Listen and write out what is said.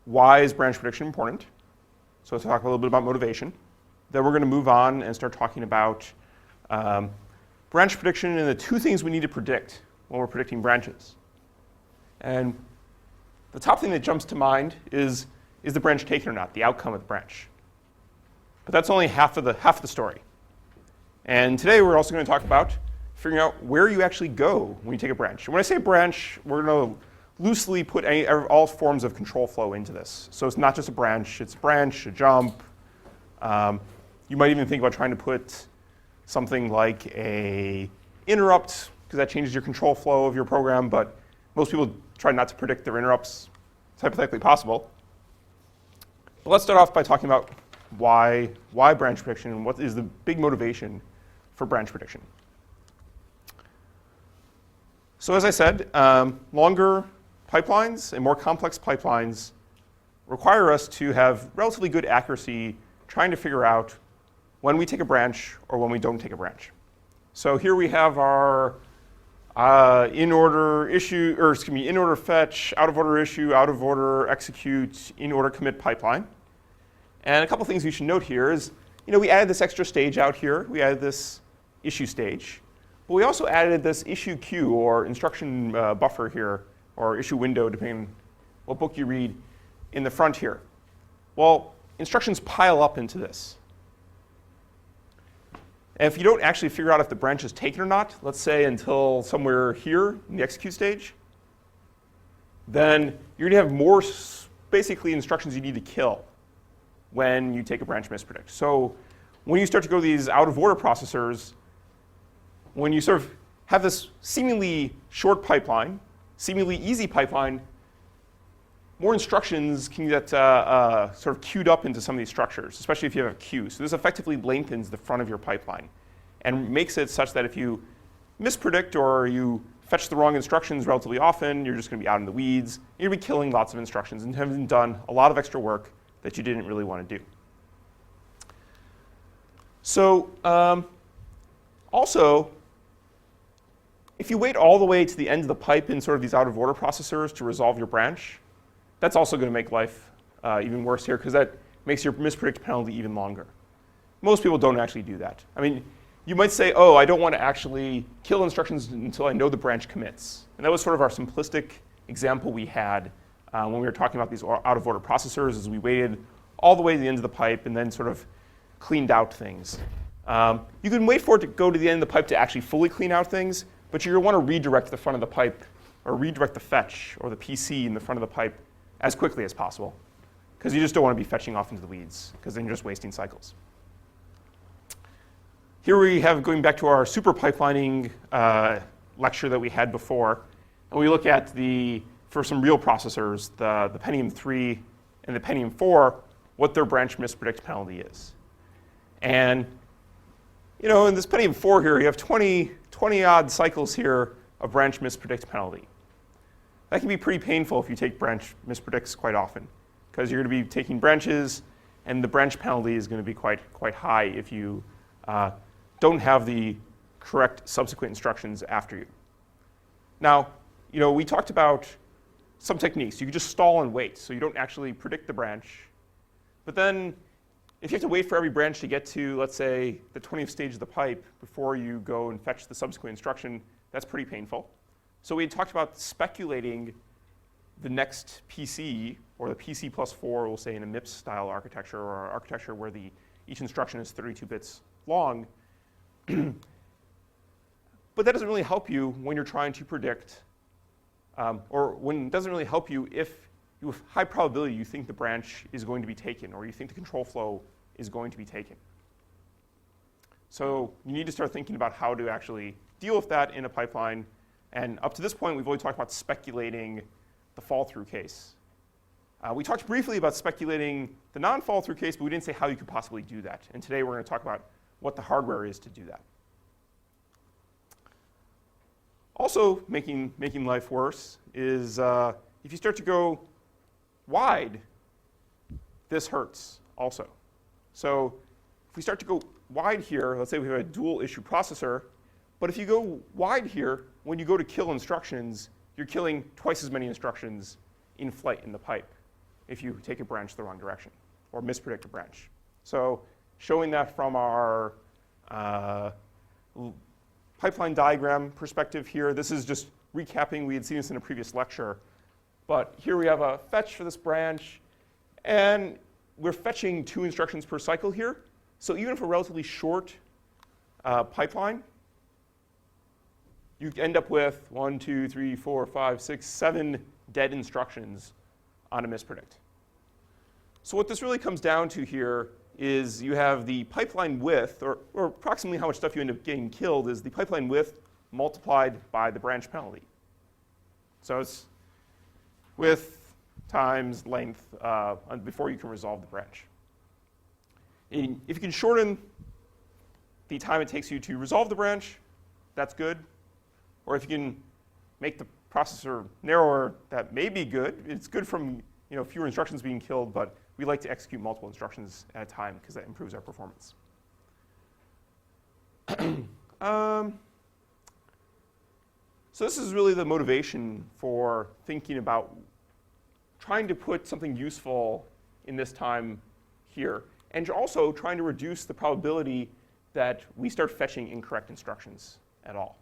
why is branch prediction important? So let's talk a little bit about motivation. Then we're going to move on and start talking about branch prediction and the two things we need to predict when we're predicting branches. And the top thing that jumps to mind is the branch taken or not, the outcome of the branch. But that's only half of the story. And today we're also going to talk about figuring out where you actually go when you take a branch. And when I say branch, we're going to loosely put all forms of control flow into this. So it's not just a branch, it's a branch, a jump. You might even think about trying to put something like a interrupt, because that changes your control flow of your program, but most people try not to predict their interrupts. It's hypothetically possible. But let's start off by talking about why branch prediction and what is the big motivation for branch prediction. So as I said, longer pipelines and more complex pipelines require us to have relatively good accuracy trying to figure out when we take a branch or when we don't take a branch. So here we have our in order fetch, out of order issue, out of order execute, in order commit pipeline. And a couple things you should note here is, we added this extra stage out here. We added this issue stage. But we also added this issue queue or instruction buffer here, or issue window, depending on what book you read, in the front here. Well, instructions pile up into this. And if you don't actually figure out if the branch is taken or not, let's say until somewhere here in the execute stage, then you're going to have more basically instructions you need to kill when you take a branch mispredict. So when you start to go to these out-of-order processors, when you sort of have this seemingly short pipeline, seemingly easy pipeline, more instructions can get sort of queued up into some of these structures, especially if you have a queue. So this effectively lengthens the front of your pipeline and makes it such that if you mispredict or you fetch the wrong instructions relatively often, you're just going to be out in the weeds. You're going to be killing lots of instructions and having done a lot of extra work that you didn't really want to do. So also, if you wait all the way to the end of the pipe in sort of these out-of-order processors to resolve your branch, that's also going to make life even worse here, because that makes your mispredict penalty even longer. Most people don't actually do that. I mean, you might say, oh, I don't want to actually kill instructions until I know the branch commits. And that was sort of our simplistic example we had when we were talking about these out-of-order processors, is we waited all the way to the end of the pipe and then sort of cleaned out things. You can wait for it to go to the end of the pipe to actually fully clean out things, but you're going to want to redirect the front of the pipe or redirect the fetch or the PC in the front of the pipe as quickly as possible, because you just don't want to be fetching off into the weeds, because then you're just wasting cycles. Here we have, going back to our super pipelining lecture that we had before, and we look at for some real processors, the Pentium 3 and the Pentium 4, what their branch mispredict penalty is. And in this Pentium 4 here, you have 20 odd cycles here of branch mispredict penalty. That can be pretty painful if you take branch mispredicts quite often, because you're going to be taking branches, and the branch penalty is going to be quite high if you don't have the correct subsequent instructions after you. Now, we talked about some techniques. You can just stall and wait, so you don't actually predict the branch. But then, if you have to wait for every branch to get to, let's say, the 20th stage of the pipe before you go and fetch the subsequent instruction, that's pretty painful. So we had talked about speculating the next PC, or the PC plus 4, we'll say in a MIPS-style architecture, or architecture where each instruction is 32 bits long. But that doesn't really help you when you're trying to predict, or when it doesn't really help you if you have high probability you think the branch is going to be taken, or you think the control flow is going to be taken. So you need to start thinking about how to actually deal with that in a pipeline. And up to this point, we've only talked about speculating the fall-through case. We talked briefly about speculating the non-fall-through case, but we didn't say how you could possibly do that. And today we're going to talk about what the hardware is to do that. Also making life worse is if you start to go wide, this hurts also. So if we start to go wide here, let's say we have a dual issue processor, but if you go wide here, when you go to kill instructions, you're killing twice as many instructions in flight in the pipe. if you take a branch the wrong direction or mispredict a branch. So showing that from our pipeline diagram perspective here, this is just recapping. We had seen this in a previous lecture. But here we have a fetch for this branch. And we're fetching 2 instructions per cycle here. So even for a relatively short pipeline, you end up with 1, 2, 3, 4, 5, 6, 7 dead instructions on a mispredict. So what this really comes down to here is you have the pipeline width, or approximately how much stuff you end up getting killed is the pipeline width multiplied by the branch penalty. So it's width times length before you can resolve the branch. And if you can shorten the time it takes you to resolve the branch, that's good. Or if you can make the processor narrower, that may be good. It's good from fewer instructions being killed, but we like to execute multiple instructions at a time because that improves our performance. So this is really the motivation for thinking about trying to put something useful in this time here, and also trying to reduce the probability that we start fetching incorrect instructions at all.